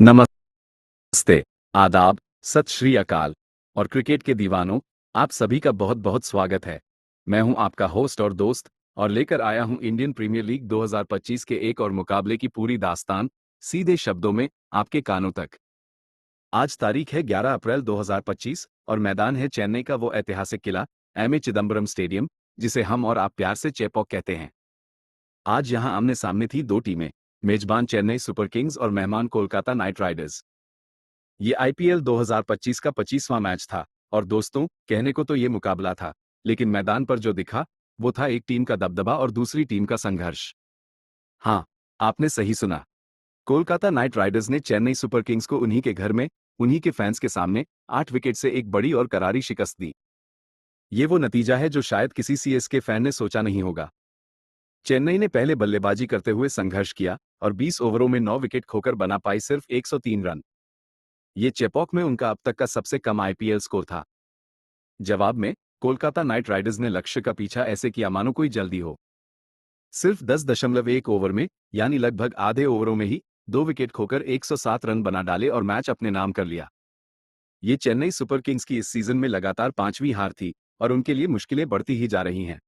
नमस्ते, आदाब, सत श्री अकाल और क्रिकेट के दीवानों, आप सभी का बहुत बहुत स्वागत है। मैं हूं आपका होस्ट और दोस्त और लेकर आया हूं इंडियन प्रीमियर लीग 2025 के एक और मुकाबले की पूरी दास्तान, सीधे शब्दों में आपके कानों तक। आज तारीख है 11 अप्रैल 2025 और मैदान है चेन्नई का वो ऐतिहासिक किला, एम.ए. चिदम्बरम स्टेडियम, जिसे हम और आप प्यार से चेपॉक कहते हैं। आज यहां आमने सामने थी दो टीमें, मेजबान चेन्नई सुपर किंग्स और मेहमान कोलकाता नाइट राइडर्स। ये आईपीएल 2025 का 25वां मैच था और दोस्तों, कहने को तो ये मुकाबला था, लेकिन मैदान पर जो दिखा, वो था एक टीम का दबदबा और दूसरी टीम का संघर्ष। हाँ, आपने सही सुना। कोलकाता नाइट राइडर्स ने चेन्नई सुपर किंग्स को उन्हीं के घर में, उन्हीं के फैंस के सामने 8 विकेट से एक बड़ी और करारी शिकस्त दी। ये वो नतीजा है जो शायद किसी सीएसके फैन ने सोचा नहीं होगा। चेन्नई ने पहले बल्लेबाजी करते हुए संघर्ष किया और 20 ओवरों में 9 विकेट खोकर बना पाई सिर्फ 103 रन। ये चेपॉक में उनका अब तक का सबसे कम आईपीएल स्कोर था। जवाब में कोलकाता नाइट राइडर्स ने लक्ष्य का पीछा ऐसे किया मानो कोई जल्दी हो। सिर्फ 10.1 ओवर में, यानी लगभग आधे ओवरों में ही 2 विकेट खोकर 107 रन बना डाले और मैच अपने नाम कर लिया। ये चेन्नई सुपर किंग्स की इस सीजन में लगातार 5वीं हार थी और उनके लिए मुश्किलें बढ़ती ही जा रही हैं।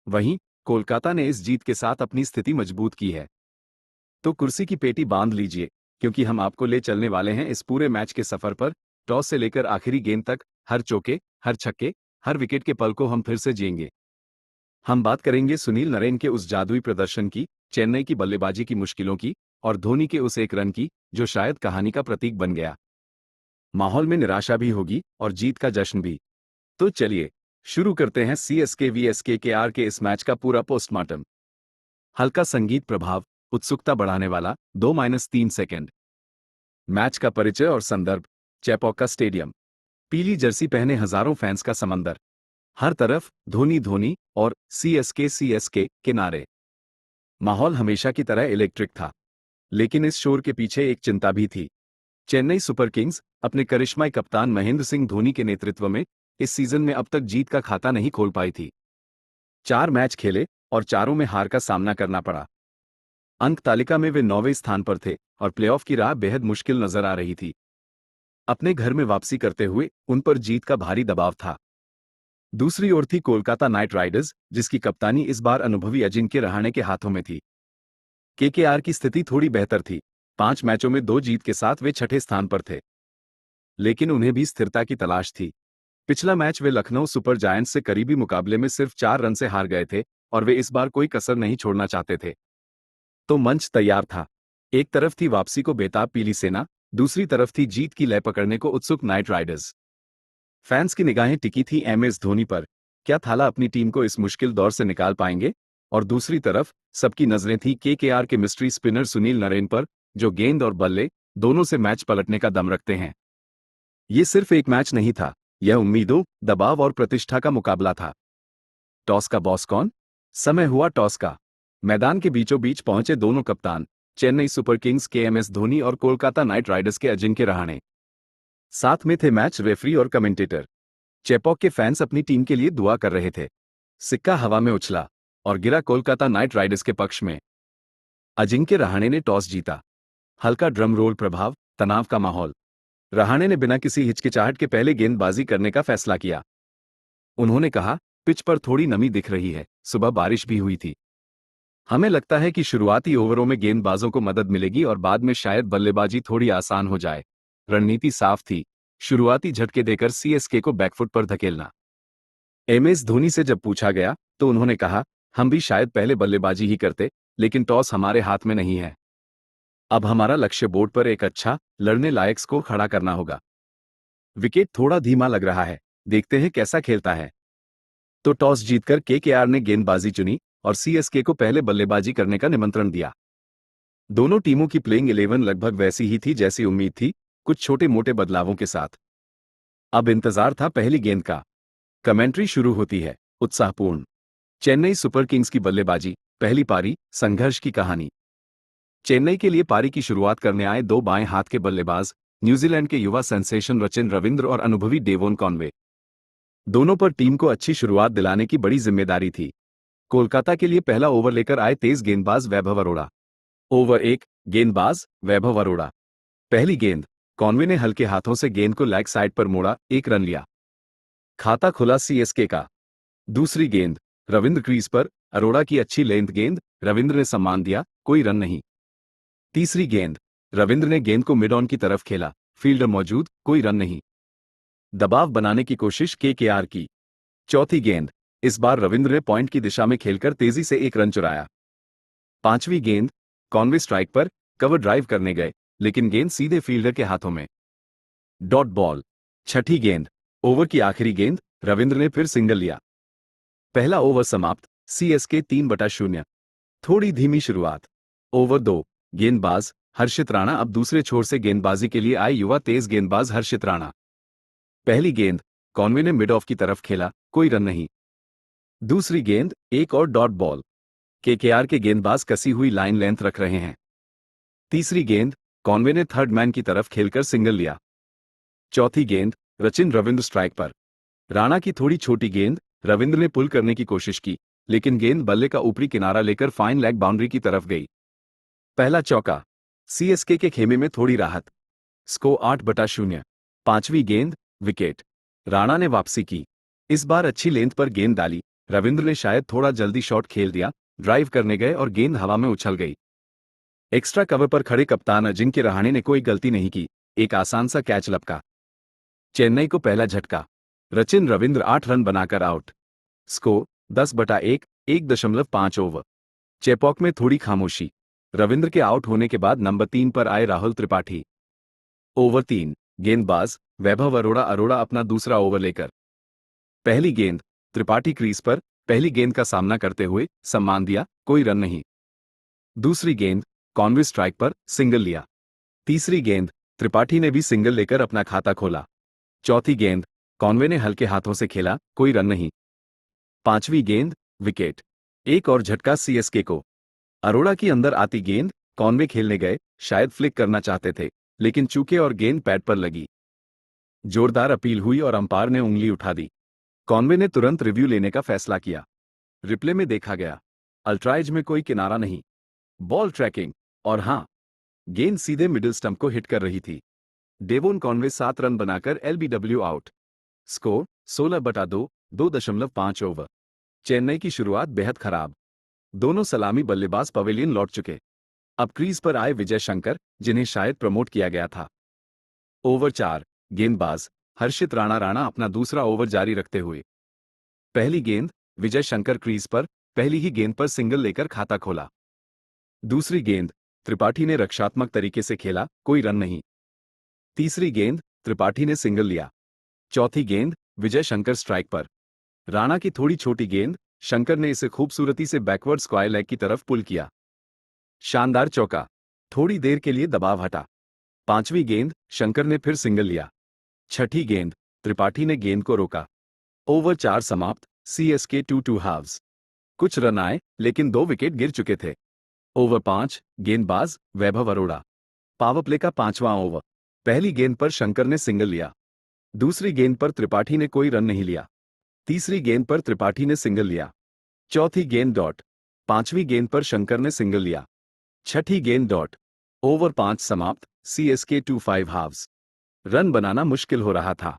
वहीं कोलकाता ने इस जीत के साथ अपनी स्थिति मजबूत की है। तो कुर्सी की पेटी बांध लीजिए, क्योंकि हम आपको ले चलने वाले हैं इस पूरे मैच के सफर पर। टॉस से लेकर आखिरी गेंद तक, हर चौके, हर छक्के, हर विकेट के पल को हम फिर से जिएंगे। हम बात करेंगे सुनील नरेन के उस जादुई प्रदर्शन की, चेन्नई की बल्लेबाजी की मुश्किलों की और धोनी के उस एक रन की, जो शायद कहानी का प्रतीक बन गया। माहौल में निराशा भी होगी और जीत का जश्न भी। तो चलिए शुरू करते हैं सीएसके वीएस केकेआर के इस मैच का पूरा पोस्टमार्टम। हल्का संगीत प्रभाव, उत्सुकता बढ़ाने वाला 2-3 सेकंड। मैच का परिचय और संदर्भ। चेपॉक का स्टेडियम, पीली जर्सी पहने हजारों फैंस का समंदर, हर तरफ धोनी धोनी और सीएसके के नारे। माहौल हमेशा की तरह इलेक्ट्रिक था, लेकिन इस शोर के पीछे एक चिंता भी थी। चेन्नई सुपर किंग्स अपने करिश्माई कप्तान महेंद्र सिंह धोनी के नेतृत्व में इस सीजन में अब तक जीत का खाता नहीं खोल पाई थी। 4 मैच खेले और चारों में हार का सामना करना पड़ा। अंक तालिका में वे 9वें स्थान पर थे और प्लेऑफ की राह बेहद मुश्किल नजर आ रही थी। अपने घर में वापसी करते हुए उन पर जीत का भारी दबाव था। दूसरी ओर थी कोलकाता नाइट राइडर्स, जिसकी कप्तानी इस बार अनुभवी अजिंक्य रहाणे के हाथों में थी। केकेआर की स्थिति थोड़ी बेहतर थी। 5 मैचों में 2 जीत के साथ वे छठे स्थान पर थे, लेकिन उन्हें भी स्थिरता की तलाश थी। पिछला मैच वे लखनऊ सुपर जायंट्स से करीबी मुकाबले में सिर्फ 4 रन से हार गए थे और वे इस बार कोई कसर नहीं छोड़ना चाहते थे। तो मंच तैयार था। एक तरफ थी वापसी को बेताब पीली सेना, दूसरी तरफ थी जीत की लय पकड़ने को उत्सुक नाइट राइडर्स। फैंस की निगाहें टिकी थी एमएस धोनी पर। क्या थाला अपनी टीम को इस मुश्किल दौर से निकाल पाएंगे? और दूसरी तरफ सबकी नजरें थी केकेआर के मिस्ट्री स्पिनर सुनील नरेन पर, जो गेंद और बल्ले दोनों से मैच पलटने का दम रखते हैं। ये सिर्फ एक मैच नहीं था, यह उम्मीदों, दबाव और प्रतिष्ठा का मुकाबला था। टॉस का बॉस कौन? समय हुआ टॉस का। मैदान के बीचों बीच पहुंचे दोनों कप्तान, चेन्नई सुपर किंग्स के एमएस धोनी और कोलकाता नाइट राइडर्स के अजिंक्य रहाणे। साथ में थे मैच रेफरी और कमेंटेटर। चेपॉक के फैंस अपनी टीम के लिए दुआ कर रहे थे। सिक्का हवा में उछला और गिरा कोलकाता नाइट राइडर्स के पक्ष में। अजिंक्य रहाणे ने टॉस जीता। हल्का ड्रम रोल प्रभाव, तनाव का माहौल। रहाणे ने बिना किसी हिचकिचाहट के पहले गेंदबाजी करने का फैसला किया। उन्होंने कहा, पिच पर थोड़ी नमी दिख रही है, सुबह बारिश भी हुई थी। हमें लगता है कि शुरुआती ओवरों में गेंदबाजों को मदद मिलेगी और बाद में शायद बल्लेबाजी थोड़ी आसान हो जाए। रणनीति साफ थी, शुरुआती झटके देकर सीएसके को बैकफुट पर धकेलना। एमएस धोनी से जब पूछा गया तो उन्होंने कहा, हम भी शायद पहले बल्लेबाजी ही करते, लेकिन टॉस हमारे हाथ में नहीं है। अब हमारा लक्ष्य बोर्ड पर एक अच्छा, लड़ने लायक स्कोर खड़ा करना होगा। विकेट थोड़ा धीमा लग रहा है, देखते हैं कैसा खेलता है। तो टॉस जीतकर केकेआर ने गेंदबाजी चुनी और सीएसके को पहले बल्लेबाजी करने का निमंत्रण दिया। दोनों टीमों की प्लेइंग 11 लगभग वैसी ही थी जैसी उम्मीद थी, कुछ छोटे मोटे बदलावों के साथ। अब इंतजार था पहली गेंद का। कमेंट्री शुरू होती है, उत्साहपूर्ण। चेन्नई सुपर किंग्स की बल्लेबाजी, पहली पारी, संघर्ष की कहानी। चेन्नई के लिए पारी की शुरुआत करने आए दो बाएं हाथ के बल्लेबाज, न्यूजीलैंड के युवा सेंसेशन रचिन रविंद्र और अनुभवी डेवोन कॉनवे। दोनों पर टीम को अच्छी शुरुआत दिलाने की बड़ी जिम्मेदारी थी। कोलकाता के लिए पहला ओवर लेकर आए तेज गेंदबाज वैभव अरोड़ा। ओवर 1, गेंदबाज वैभव अरोड़ा। पहली गेंद, कॉनवे ने हल्के हाथों से गेंद को लेग साइड पर मोड़ा, 1 रन लिया। खाता खुला सीएसके का। दूसरी गेंद, रविंद्र क्रीज पर, अरोड़ा की अच्छी लेंथ गेंद, रविंद्र ने सम्मान दिया, कोई रन नहीं। तीसरी गेंद, रविंद्र ने गेंद को मिड ऑन की तरफ खेला, फील्डर मौजूद, कोई रन नहीं। दबाव बनाने की कोशिश केकेआर की। चौथी गेंद, इस बार रविंद्र ने पॉइंट की दिशा में खेलकर तेजी से 1 रन चुराया। पांचवी गेंद, कॉनवे स्ट्राइक पर, कवर ड्राइव करने गए, लेकिन गेंद सीधे फील्डर के हाथों में। Dot ball. छठी गेंद, ओवर की आखिरी गेंद, रविंद्र ने फिर सिंगल लिया। पहला ओवर समाप्त, सीएसके 3/0। थोड़ी धीमी शुरुआत। ओवर 2, गेंदबाज हर्षित राणा अब दूसरे छोर से गेंदबाजी के लिए आए युवा तेज गेंदबाज हर्षित राणा। पहली गेंद, कॉनवे ने मिड ऑफ की तरफ खेला, कोई रन नहीं। दूसरी गेंद, एक और डॉट बॉल। केकेआर के गेंदबाज कसी हुई लाइन लेंथ रख रहे हैं। तीसरी गेंद, कॉनवे ने थर्ड मैन की तरफ खेलकर सिंगल लिया। चौथी गेंद, सचिन रविंद्र स्ट्राइक पर। राणा की थोड़ी छोटी गेंद, रविंद्र ने पुल करने की कोशिश की, लेकिन गेंद बल्ले का ऊपरी किनारा लेकर फाइन लेग बाउंड्री की तरफ गई। पहला चौका। सीएसके के खेमे में थोड़ी राहत। स्कोर 8/0। पांचवी गेंद, विकेट। राणा ने वापसी की। इस बार अच्छी लेंथ पर गेंद डाली, रविंद्र ने शायद थोड़ा जल्दी शॉट खेल दिया, ड्राइव करने गए और गेंद हवा में उछल गई। एक्स्ट्रा कवर पर खड़े कप्तान अजिंक्य रहाणे ने कोई गलती नहीं की, एक आसान सा कैच लपका। चेन्नई को पहला झटका। सचिन रविंद्र 8 रन बनाकर आउट। Score 10/1, 1.5 over. चेपॉक में थोड़ी खामोशी। रविंद्र के आउट होने के बाद नंबर 3 पर आए राहुल त्रिपाठी। ओवर 3, गेंदबाज वैभव अरोड़ा अपना दूसरा ओवर लेकर। पहली गेंद, त्रिपाठी क्रीज पर, पहली गेंद का सामना करते हुए सम्मान दिया, कोई रन नहीं। दूसरी गेंद, कॉनवे स्ट्राइक पर, सिंगल लिया। तीसरी गेंद, त्रिपाठी ने भी सिंगल लेकर अपना खाता खोला। चौथी गेंद, कॉनवे ने हल्के हाथों से खेला, कोई रन नहीं। पांचवी गेंद, विकेट। एक और झटका सीएसके को। अरोड़ा की अंदर आती गेंद, कॉनवे खेलने गए, शायद फ्लिक करना चाहते थे, लेकिन चूके और गेंद पैड पर लगी। जोरदार अपील हुई और अंपायर ने उंगली उठा दी। कॉनवे ने तुरंत रिव्यू लेने का फैसला किया। रिप्ले में देखा गया, अल्ट्राइज में कोई किनारा नहीं, बॉल ट्रैकिंग, और हां, गेंद सीधे मिडिल स्टंप को हिट कर रही थी। डेवोन कॉनवे 7 रन बनाकर LBW out. Score 16/2, 2.5 over. Chennai की शुरुआत बेहद खराब। दोनों सलामी बल्लेबाज पवेलियन लौट चुके। अब क्रीज पर आए विजय शंकर, जिन्हें शायद प्रमोट किया गया था। ओवर 4, गेंदबाज हर्षित राणा अपना दूसरा ओवर जारी रखते हुए। पहली गेंद, विजय शंकर क्रीज पर, पहली ही गेंद पर सिंगल लेकर खाता खोला। दूसरी गेंद, त्रिपाठी ने रक्षात्मक तरीके से खेला, कोई रन नहीं। तीसरी गेंद, त्रिपाठी ने सिंगल लिया। चौथी गेंद, विजय शंकर स्ट्राइक पर। राणा की थोड़ी छोटी गेंद, शंकर ने इसे खूबसूरती से बैकवर्ड स्क्वायर लेग की तरफ पुल किया। शानदार चौका। थोड़ी देर के लिए दबाव हटा। पांचवी गेंद, शंकर ने फिर सिंगल लिया। छठी गेंद, त्रिपाठी ने गेंद को रोका। ओवर 4 समाप्त, सीएसके 2 हाफ्स। कुछ रन आए, लेकिन 2 विकेट गिर चुके थे। ओवर 5, गेंदबाज वैभव अरोड़ा। पावर प्ले का 5वां ओवर। पहली गेंद पर शंकर ने सिंगल लिया। दूसरी गेंद पर त्रिपाठी ने कोई रन नहीं लिया। तीसरी गेंद पर त्रिपाठी ने सिंगल लिया। चौथी गेंद डॉट। पांचवी गेंद पर शंकर ने सिंगल लिया। छठी गेंद डॉट। ओवर 5 समाप्त, सीएसके 2 हाफ्स। रन बनाना मुश्किल हो रहा था।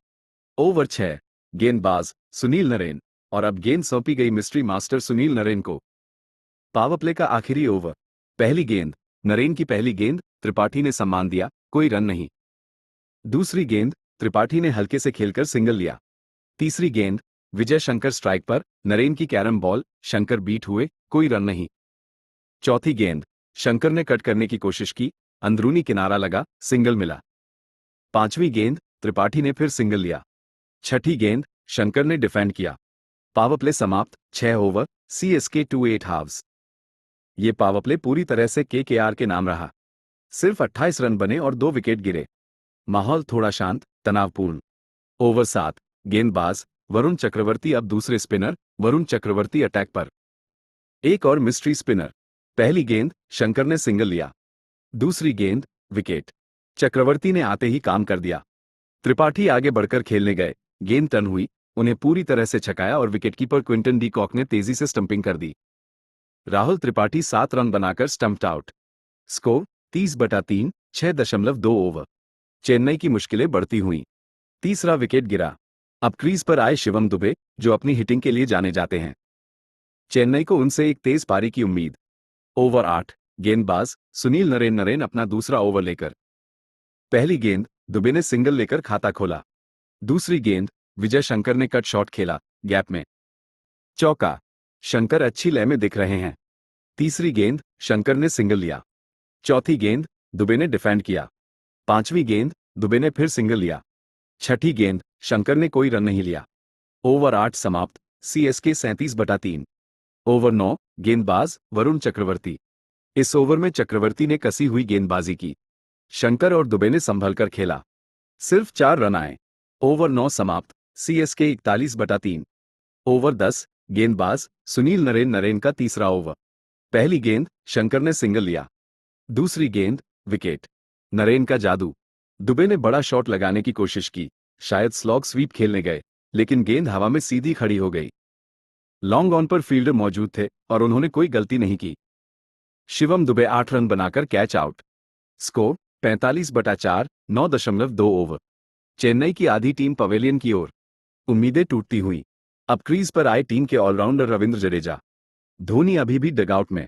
ओवर 6, गेंदबाज सुनील नरेन, और अब गेंद सौंपी गई मिस्ट्री मास्टर सुनील नरेन को। पावर प्ले का आखिरी ओवर। पहली गेंद, नरेन की पहली गेंद, त्रिपाठी ने सम्मान दिया, कोई रन नहीं। दूसरी गेंद, त्रिपाठी ने हल्के से खेलकर सिंगल लिया। तीसरी गेंद, विजय शंकर स्ट्राइक पर, नरेन की कैरम बॉल, शंकर बीट हुए, कोई रन नहीं। चौथी गेंद, शंकर ने कट करने की कोशिश की, अंदरूनी किनारा लगा, सिंगल मिला। पांचवी गेंद, त्रिपाठी ने फिर सिंगल लिया। छठी गेंद, शंकर ने डिफेंड किया। पावर प्ले समाप्त, 6 ओवर, सीएसके 2 हाफ्स। ये पावर प्ले पूरी तरह से केकेआर के नाम रहा। सिर्फ 28 रन बने और 2 विकेट गिरे। माहौल थोड़ा शांत, तनावपूर्ण। ओवर 7, गेंदबाज वरुण चक्रवर्ती अब दूसरे स्पिनर वरुण चक्रवर्ती अटैक पर। एक और मिस्ट्री स्पिनर। पहली गेंद, शंकर ने सिंगल लिया। दूसरी गेंद, विकेट। चक्रवर्ती ने आते ही काम कर दिया। त्रिपाठी आगे बढ़कर खेलने गए, गेंद टर्न हुई, उन्हें पूरी तरह से छकाया और विकेटकीपर क्विंटन डी कॉक ने तेजी से स्टंपिंग कर दी। राहुल त्रिपाठी 7 रन बनाकर stumped out. Score 30/3, 6.2 over. Chennai की मुश्किलें बढ़ती हुईं। तीसरा विकेट गिरा। अब क्रीज पर आए शिवम दुबे, जो अपनी हिटिंग के लिए जाने जाते हैं। चेन्नई को उनसे एक तेज पारी की उम्मीद। ओवर 8, गेंदबाज सुनील नरेन अपना दूसरा ओवर लेकर। पहली गेंद, दुबे ने सिंगल लेकर खाता खोला। दूसरी गेंद, विजय शंकर ने कट शॉट खेला, गैप में। चौका। शंकर अच्छी लय में दिख रहे हैं। तीसरी गेंद, शंकर ने सिंगल लिया। चौथी गेंद, दुबे ने डिफेंड किया। पांचवी गेंद, दुबे ने फिर सिंगल लिया। छठी गेंद, शंकर ने कोई रन नहीं लिया। ओवर 8 समाप्त, सीएसके 37/3। ओवर 9, गेंदबाज वरुण चक्रवर्ती। इस ओवर में चक्रवर्ती ने कसी हुई गेंदबाजी की। शंकर और दुबे ने संभलकर खेला। सिर्फ 4 रन आए। ओवर 9 समाप्त, सीएसके 41/3। ओवर 10, गेंदबाज सुनील नरेन का तीसरा ओवर। पहली गेंद, शंकर ने सिंगल लिया। दूसरी गेंद, विकेट। नरेन का जादू। दुबे ने बड़ा शॉट लगाने की कोशिश की, शायद स्लॉग स्वीप खेलने गए, लेकिन गेंद हवा में सीधी खड़ी हो गई। लॉन्ग ऑन पर फील्डर मौजूद थे और उन्होंने कोई गलती नहीं की। शिवम दुबे 8 रन बनाकर catch out. Score 45/4, 9.2 over. Chennai की आधी टीम पवेलियन की ओर। उम्मीदें टूटती हुई। अब क्रीज पर आए टीम के ऑलराउंडर रविंद्र जडेजा। धोनी अभी भी डगआउट में।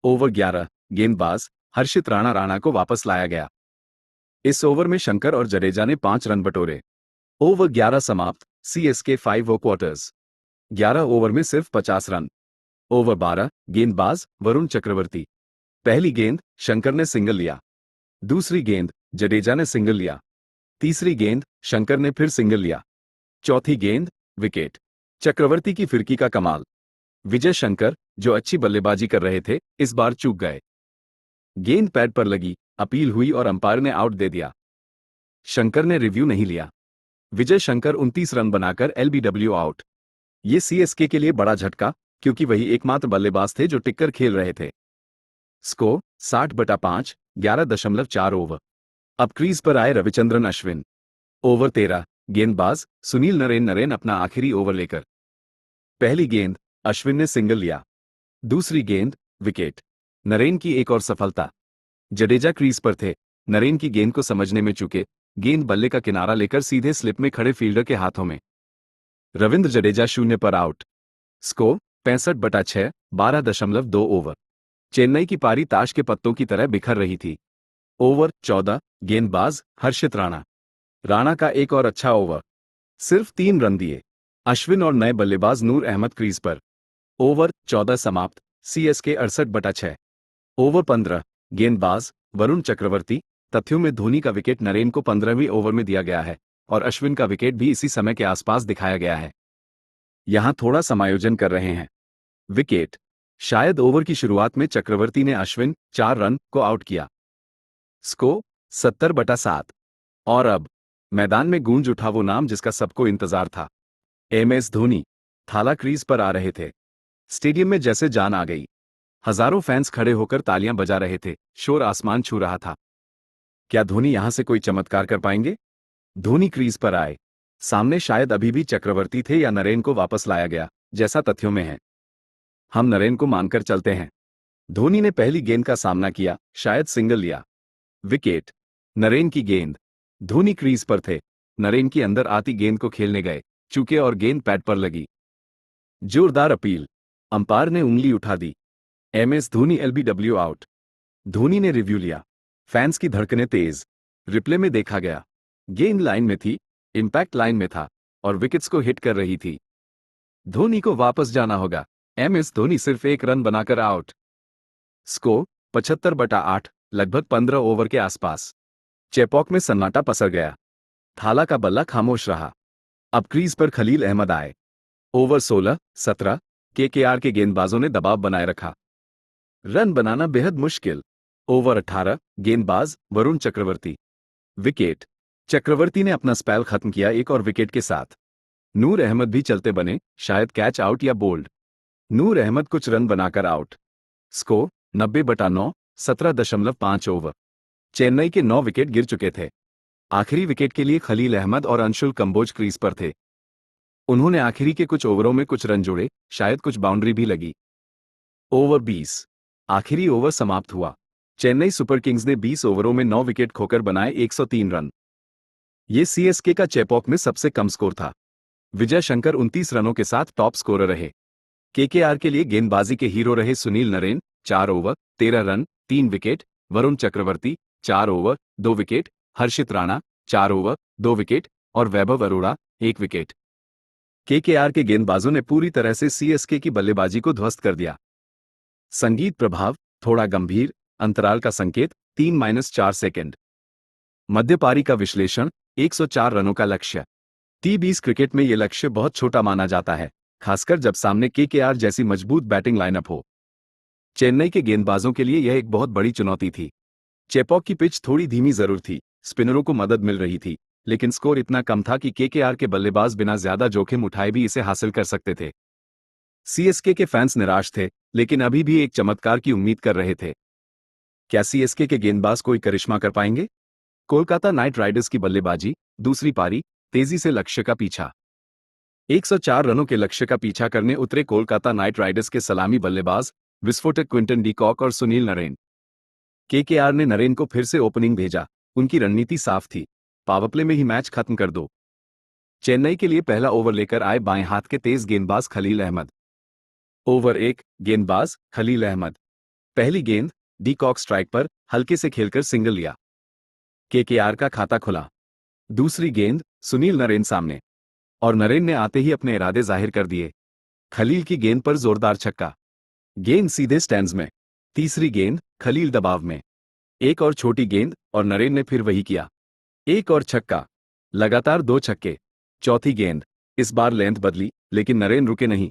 ओवर 11, गेंदबाज हर्षित राणा को वापस लाया गया। इस ओवर में शंकर और जडेजा ने 5 रन बटोरे। ओवर 11 समाप्त, सीएसके 5 क्वार्टर्स। 11 ओवर में सिर्फ 50 रन। ओवर 12, गेंदबाज वरुण चक्रवर्ती। पहली गेंद, शंकर ने सिंगल लिया। दूसरी गेंद, जडेजा ने सिंगल लिया। तीसरी गेंद, शंकर ने फिर सिंगल लिया। चौथी गेंद, विकेट। चक्रवर्ती की फिरकी का कमाल। विजय शंकर, जो अच्छी बल्लेबाजी कर रहे थे, इस बार चूक गए। गेंद पैड पर लगी, अपील हुई और अंपायर ने आउट दे दिया। शंकर ने रिव्यू नहीं लिया। विजय शंकर 29 रन बनाकर एलबीडब्ल्यू आउट। ये सीएसके के लिए बड़ा झटका, क्योंकि वही एकमात्र बल्लेबाज थे जो टिककर खेल रहे थे। Score 60/5, 11.4 over. अब क्रीज पर आए रविचंद्रन अश्विन। ओवर 13, गेंदबाज सुनील नरेन अपना आखिरी ओवर लेकर। पहली गेंद, अश्विन ने सिंगल लिया। दूसरी गेंद, विकेट। नरेन की एक और सफलता। जडेजा क्रीज पर थे, नरेन की गेंद को समझने में चूके, गेंद बल्ले का किनारा लेकर सीधे स्लिप में खड़े फील्डर के हाथों में। रविंद्र जडेजा 0 पर आउट। Score 65/6, 12.2 over. चेन्नई की पारी ताश के पत्तों की तरह बिखर रही थी। ओवर 14, गेंदबाज हर्षित राणा का एक और अच्छा ओवर। सिर्फ 3 रन दिए। अश्विन और नए बल्लेबाज नूर अहमद क्रीज पर। ओवर 14 समाप्त, सीएसके 68/6। ओवर 15, गेंदबाज वरुण चक्रवर्ती। तथ्यों में धोनी का विकेट नरेन को 15वीं ओवर में दिया गया है और अश्विन का विकेट भी इसी समय के आसपास दिखाया गया है। यहां थोड़ा समायोजन कर रहे हैं। विकेट। शायद ओवर की शुरुआत में चक्रवर्ती ने अश्विन 4 रन को आउट किया। स्कोर 70/7। और अब मैदान में गूंज उठा वो नाम जिसका सबको इंतजार था। एमएस धोनी। थाला क्रीज पर आ रहे थे। स्टेडियम में जैसे जान आ गई। हजारों फैंस खड़े होकर तालियां बजा रहे थे, शोर आसमान छू रहा था। क्या धोनी यहां से कोई चमत्कार कर पाएंगे? धोनी क्रीज पर आए। सामने शायद अभी भी चक्रवर्ती थे या नरेन को वापस लाया गया, जैसा तथ्यों में है। हम नरेन को मानकर चलते हैं। धोनी ने पहली गेंद का सामना किया, शायद सिंगल लिया। विकेट। नरेन की गेंद। धोनी क्रीज पर थे, नरेन की अंदर आती गेंद को खेलने गए, चूके और गेंद पैड पर लगी। जोरदार अपील। अंपायर ने उंगली उठा दी। MS Dhoni LBW out. Dhoni ने रिव्यू लिया। फैंस की धड़कनें तेज। रिप्ले में देखा गया, गेंद लाइन में थी, इंपैक्ट लाइन में था और विकेट्स को हिट कर रही थी। धोनी को वापस जाना होगा। एमएस धोनी सिर्फ 1 रन बनाकर आउट। स्कोर 75/8, लगभग 15 ओवर के आसपास। चेपॉक में सन्नाटा पसर गया। थाला का बल्ला खामोश रहा। अब क्रीज पर खलील अहमद आए। ओवर 16, 17, केकेआर के गेंदबाजों ने दबाव बनाए रखा। रन बनाना बेहद मुश्किल। ओवर 18, गेंदबाज वरुण चक्रवर्ती। विकेट। चक्रवर्ती ने अपना स्पेल खत्म किया एक और विकेट के साथ। नूर अहमद भी चलते बने, शायद कैच आउट या बोल्ड। नूर अहमद कुछ रन बनाकर आउट। Score 90/9, 17.5 over. चेन्नई के 9 विकेट गिर चुके थे। आखिरी विकेट के लिए खलील अहमद और अंशुल कंबोज क्रीज पर थे। उन्होंने आखिरी के कुछ ओवरों में कुछ रन जोड़े, शायद कुछ बाउंड्री भी लगी। ओवर 20, आखिरी ओवर समाप्त हुआ। चेन्नई सुपर किंग्स ने 20 ओवरों में 9 विकेट खोकर बनाए 103 रन। ये सीएसके का चेपॉक में सबसे कम स्कोर था। विजय शंकर 29 रनों के साथ टॉप स्कोरर रहे। केकेआर के लिए गेंदबाजी के हीरो रहे Sunil Narine, 4 over 13 run 3 wicket, Varun Chakravarthy 4 over 2 wicket, Harshit Rana 4 over 2 wicket और वैभव अरोड़ा 1 विकेट। केकेआर के गेंदबाजों ने पूरी तरह से सीएसके की बल्लेबाजी को ध्वस्त कर दिया। संगीत प्रभाव, थोड़ा गंभीर, अंतराल का संकेत 3-4 सेकंड। मध्य पारी का विश्लेषण, 104 रनों का लक्ष्य। टी20 क्रिकेट में यह लक्ष्य बहुत छोटा माना जाता है, खासकर जब सामने केकेआर जैसी मजबूत बैटिंग लाइनअप हो। चेन्नई के गेंदबाजों के लिए यह एक बहुत बड़ी चुनौती थी। चेपॉक की पिच थोड़ी धीमी जरूर थी, स्पिनरों को मदद मिल रही थी, लेकिन स्कोर इतना कम था कि केकेआर के बल्लेबाज बिना ज्यादा जोखिम उठाए भी इसे हासिल कर सकते थे। सीएसके के फैंस निराश थे, लेकिन अभी भी एक चमत्कार की उम्मीद कर रहे थे। क्या सीएसके के गेंदबाज कोई करिश्मा कर पाएंगे? कोलकाता नाइट राइडर्स की बल्लेबाजी, दूसरी पारी, तेजी से लक्ष्य का पीछा। 104 रनों के लक्ष्य का पीछा करने उतरे कोलकाता नाइट राइडर्स के सलामी बल्लेबाज विस्फोटक क्विंटन डी कॉक और सुनील नरेन। केकेआर ने नरेन को फिर से ओपनिंग भेजा। उनकी रणनीति साफ थी, पावरप्ले में ही मैच खत्म कर दो। चेन्नई के लिए पहला ओवर लेकर आए बाएं हाथ के तेज गेंदबाज खलील अहमद। ओवर 1, गेंदबाज खलील अहमद। पहली गेंद, डी कॉक स्ट्राइक पर हल्के से खेलकर सिंगल लिया। केकेआर का खाता खुला। दूसरी गेंद, सुनील नरेन सामने, और नरेन ने आते ही अपने इरादे जाहिर कर दिए। खलील की गेंद पर जोरदार छक्का। गेंद सीधे स्टैंड्स में। तीसरी गेंद, खलील दबाव में। एक और छोटी गेंद और नरेन ने फिर वही किया। एक और छक्का। लगातार 2 छक्के। चौथी गेंद, इस बार लेंथ बदली, लेकिन नरेन रुके नहीं।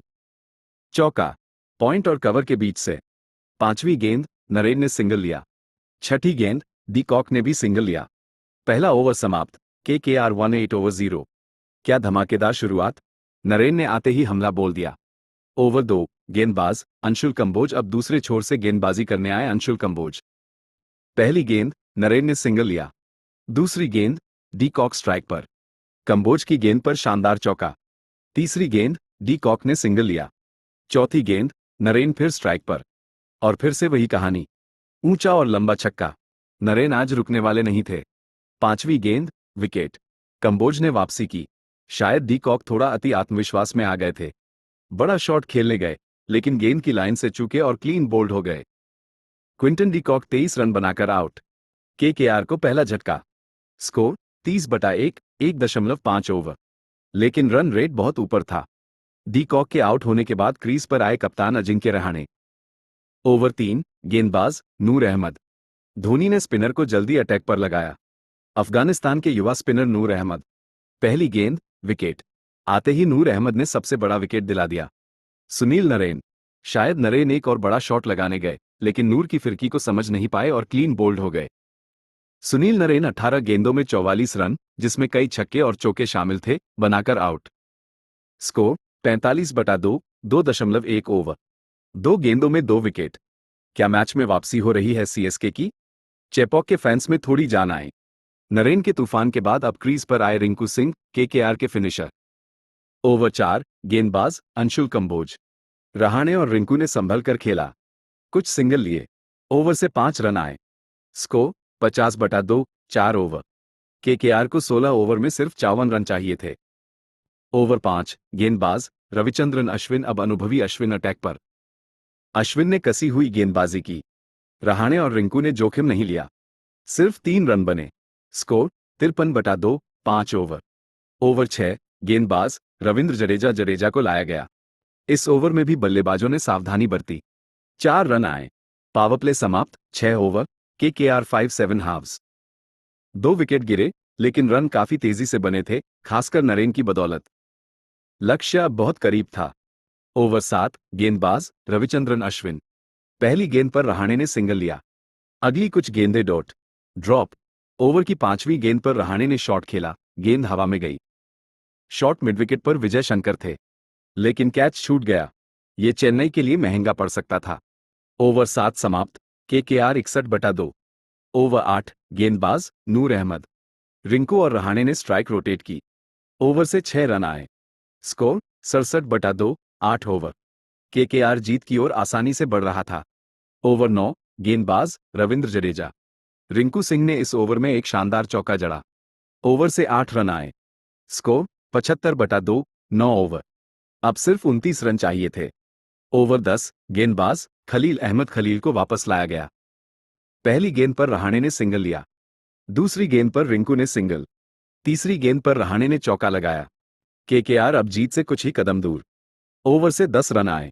चौका, पॉइंट और कवर के बीच से। पांचवी गेंद, नरेन ने सिंगल लिया। छठी गेंद, डी कॉक ने भी सिंगल लिया। पहला ओवर समाप्त। KKR 18 over 0। क्या धमाकेदार शुरुआत! नरेन ने आते ही हमला बोल दिया। ओवर 2, गेंदबाज अंशुल कंबोज। अब दूसरे छोर से गेंदबाजी करने आए अंशुल कंबोज। पहली गेंद, नरेन ने सिंगल लिया। दूसरी गेंद, डी कॉक स्ट्राइक पर। कंबोज की गेंद पर शानदार चौका। तीसरी गेंद, डी कॉक ने सिंगल लिया। चौथी गेंद, नरेन फिर स्ट्राइक पर, और फिर से वही कहानी। ऊंचा और लंबा छक्का। नरेन आज रुकने वाले नहीं थे। पांचवी गेंद, विकेट। कंबोज ने वापसी की। शायद डी कॉक थोड़ा अति आत्मविश्वास में आ गए थे। बड़ा शॉट खेलने गए, लेकिन गेंद की लाइन से चूके और क्लीन बोल्ड हो गए। क्विंटन डी कॉक 23 रन बनाकर आउट। केकेआर को पहला झटका। स्कोर 30/1, 1.5 ओवर, लेकिन रन रेट बहुत ऊपर था। डी कॉक के आउट होने के बाद क्रीज पर आए कप्तान अजिंक्य रहाणे। ओवर 3, गेंदबाज नूर अहमद। धोनी ने स्पिनर को जल्दी अटैक पर लगाया। अफगानिस्तान के युवा स्पिनर नूर अहमद। पहली गेंद, विकेट। आते ही नूर अहमद ने सबसे बड़ा विकेट दिला दिया। सुनील नरेन। शायद नरेन एक और बड़ा शॉट लगाने गए, लेकिन नूर की फिरकी को समझ नहीं पाए और क्लीन बोल्ड हो गए। सुनील नरेन 18 गेंदों में 44 रन, जिसमें कई छक्के और चौके शामिल थे, बनाकर आउट। स्कोर 45/2, 2.1 ओवर, 2 गेंदों में 2 विकेट। क्या मैच में वापसी हो रही है सीएसके की? चेपॉक के फैंस में थोड़ी जान आई। नरेन के तूफान के बाद अब क्रीज पर आए रिंकू सिंह, केकेआर के फिनिशर। ओवर 4, गेंदबाज अंशुल कंबोज। रहाणे और रिंकू ने संभल कर खेला। कुछ सिंगल लिए। ओवर से 5 रन आए। Score 50/2, 4 over. केकेआर को 16 ओवर में सिर्फ 54 रन चाहिए थे। ओवर 5, गेंदबाज रविचंद्रन अश्विन। अब अनुभवी अश्विन अटैक पर। अश्विन ने कसी हुई गेंदबाजी की। रहाणे और रिंकू ने जोखिम नहीं लिया। सिर्फ 3 रन बने। Score 53/2, 5 over. ओवर 6, गेंदबाज रविंद्र जडेजा को लाया गया। इस ओवर में भी बल्लेबाजों ने सावधानी बरती। 4 रन आए। पावर प्ले समाप्त। 6 ओवर, केकेआर 5-7 हाव्स। 2 विकेट गिरे, लेकिन रन काफी तेजी से बने थे, खासकर नरेन की बदौलत। लक्ष्य अब बहुत करीब था। ओवर 7, गेंदबाज रविचंद्रन अश्विन। पहली गेंद पर रहाणे ने सिंगल लिया। अगली कुछ गेंदें डॉट ड्रॉप। ओवर की 5वीं गेंद पर रहाणे ने शॉट खेला, गेंद हवा में गई। शॉट मिडविकेट पर विजय शंकर थे, लेकिन कैच छूट गया। ये चेन्नई के लिए महंगा पड़ सकता था। ओवर 7 समाप्त। केकेआर 61/2। ओवर 8, गेंदबाज नूर अहमद। रिंकू और रहाणे ने स्ट्राइक रोटेट की। ओवर से 6 रन आए। Score 67/2, 8 over. केकेआर जीत की ओर आसानी से बढ़ रहा था। ओवर 9, गेंदबाज रविंद्र जडेजा। रिंकू सिंह ने इस ओवर में एक शानदार चौका जड़ा। ओवर से 8 रन आए। Score 75/2, 9 over. अब सिर्फ 29 रन चाहिए थे। ओवर 10, गेंदबाज खलील अहमद खलील को वापस लाया गया। पहली गेंद पर रहाणे ने सिंगल लिया। दूसरी गेंद पर रिंकू ने सिंगल। तीसरी गेंद पर रहाणे ने चौका लगाया। केकेआर अब जीत से कुछ ही कदम दूर। ओवर से 10 रन आए।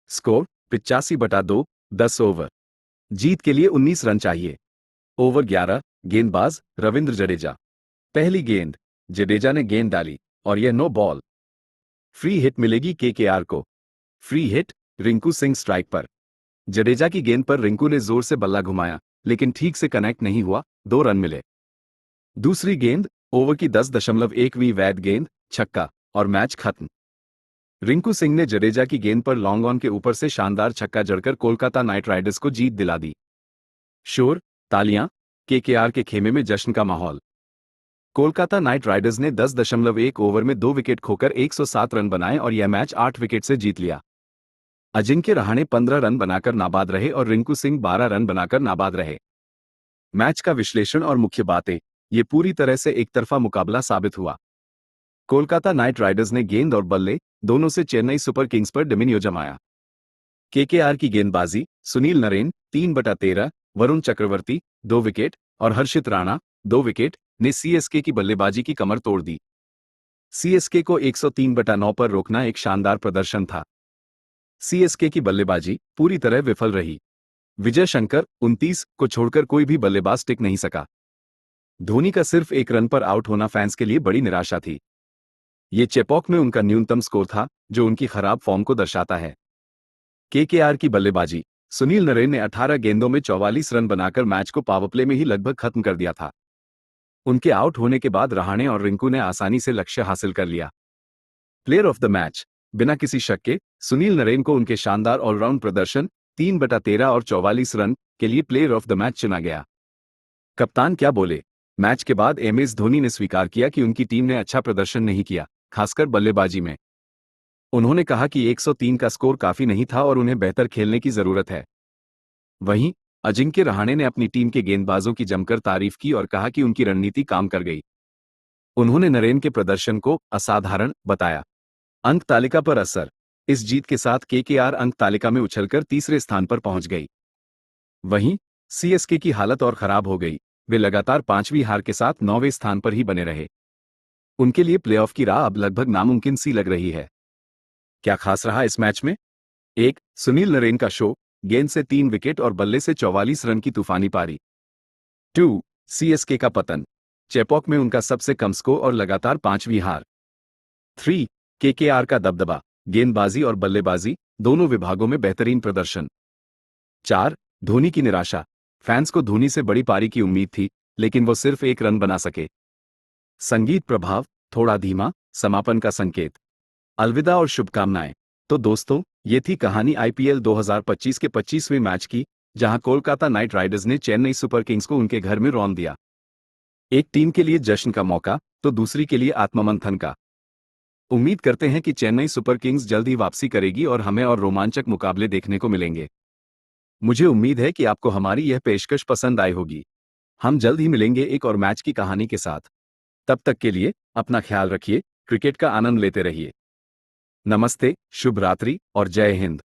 Score 85/2, 10 over. जीत के लिए 19 रन चाहिए। ओवर 11, गेंदबाज रविंद्र जडेजा। पहली गेंद, जडेजा ने गेंद डाली और यह नो बॉल। फ्री हिट मिलेगी केकेआर को। Free hit, Rinku Singh strike पर। जडेजा की गेंद पर रिंकू ने जोर से बल्ला घुमाया, लेकिन ठीक से कनेक्ट नहीं हुआ, 2 रन मिले। दूसरी गेंद, ओवर की 10.1वीं वैध गेंद, छक्का, और मैच खत्म। रिंकू सिंह ने जडेजा की गेंद पर लॉन्ग ऑन के ऊपर से शानदार छक्का जड़कर कोलकाता नाइट राइडर्स को जीत दिला दी। शोर, तालियां, केकेआर के खेमे में जश्न का माहौल। कोलकाता नाइट राइडर्स ने 10.1 ओवर में 2 विकेट खोकर 107 रन बनाए और यह मैच 8 विकेट से जीत लिया। अजिंक्य रहाणे 15 रन बनाकर नाबाद रहे और रिंकू सिंह 12 रन बनाकर नाबाद रहे। मैच का विश्लेषण और मुख्य बातें। ये पूरी तरह से एकतरफा मुकाबला साबित हुआ। कोलकाता नाइट राइडर्स ने गेंद और बल्ले दोनों से चेन्नई सुपर किंग्स पर डोमिनियो जमाया। केकेआर की गेंदबाजी, सुनील नरेन 3/13, वरुण चक्रवर्ती 2 विकेट और हर्षित राणा 2 विकेट ने सीएसके की बल्लेबाजी की कमर तोड़ दी। सीएसके को 103/9 पर रोकना एक शानदार प्रदर्शन था। सीएसके की बल्लेबाजी पूरी तरह विफल रही। विजय शंकर 29 को छोड़कर कोई भी बल्लेबाज टिक नहीं सका। धोनी का सिर्फ 1 रन पर आउट होना फैंस के लिए बड़ी निराशा थी। ये चेपॉक में उनका न्यूनतम स्कोर था, जो उनकी खराब फॉर्म को दर्शाता है। केकेआर की बल्लेबाजी, सुनील नरेन ने 18 गेंदों में 44 रन बनाकर मैच को पावरप्ले में ही लगभग खत्म कर दिया था। उनके आउट होने के बाद रहाणे और रिंकू ने आसानी से लक्ष्य हासिल कर लिया। प्लेयर ऑफ द मैच, बिना किसी शक के, सुनील नरेन को उनके शानदार ऑलराउंड प्रदर्शन, 3/13 और 44 रन के लिए प्लेयर ऑफ द मैच चुना गया। कप्तान क्या बोले? मैच के बाद एमएस धोनी ने स्वीकार किया कि उनकी टीम ने अच्छा प्रदर्शन नहीं किया, खासकर बल्लेबाजी में। उन्होंने कहा कि 103 का स्कोर काफी नहीं था और उन्हें बेहतर खेलने की जरूरत है। वहीं अजिंक्य रहाणे ने अपनी टीम के गेंदबाजों की जमकर तारीफ की और कहा कि उनकी रणनीति काम कर गई। उन्होंने नरेन के प्रदर्शन को असाधारण बताया। अंक तालिका पर असर। इस जीत के साथ केकेआर अंक तालिका में उछलकर तीसरे स्थान पर पहुंच गई। वहीं सीएसके की हालत और खराब हो गई। वे लगातार 5वीं हार के साथ 9वें स्थान पर ही बने रहे। उनके लिए प्लेऑफ की राह अब लगभग नामुमकिन सी लग रही है। क्या खास रहा इस मैच में? 1. सुनील नरेन का शो, गेंद से 3 विकेट और बल्ले से 44 रन की तूफानी पारी। 2. सीएसके का पतन, चेपॉक में उनका सबसे कम स्कोर और लगातार 5वीं हार। 3. केकेआर का दबदबा, गेंदबाजी और बल्लेबाजी दोनों विभागों में बेहतरीन प्रदर्शन। 4. धोनी की निराशा, फैंस को धोनी से बड़ी पारी की उम्मीद थी, लेकिन वो सिर्फ 1 रन बना सके। संगीत प्रभाव, थोड़ा धीमा, समापन का संकेत। अलविदा और शुभकामनाएं। तो दोस्तों, ये थी कहानी आईपीएल 2025 के 25वें मैच की, जहां कोलकाता नाइट राइडर्स ने चेन्नई सुपर किंग्स को उनके घर में रौंद दिया। एक टीम के लिए जश्न का मौका, तो दूसरी के लिए आत्ममंथन का। उम्मीद करते हैं कि चेन्नई सुपर किंग्स जल्द ही वापसी करेगी और हमें और रोमांचक मुकाबले देखने को मिलेंगे। मुझे उम्मीद है कि आपको हमारी यह पेशकश पसंद आई होगी। हम जल्द ही मिलेंगे एक और मैच की कहानी के साथ। तब तक के लिए अपना ख्याल रखिए, क्रिकेट का आनंद लेते रहिए। नमस्ते, शुभ रात्रि और जय हिंद।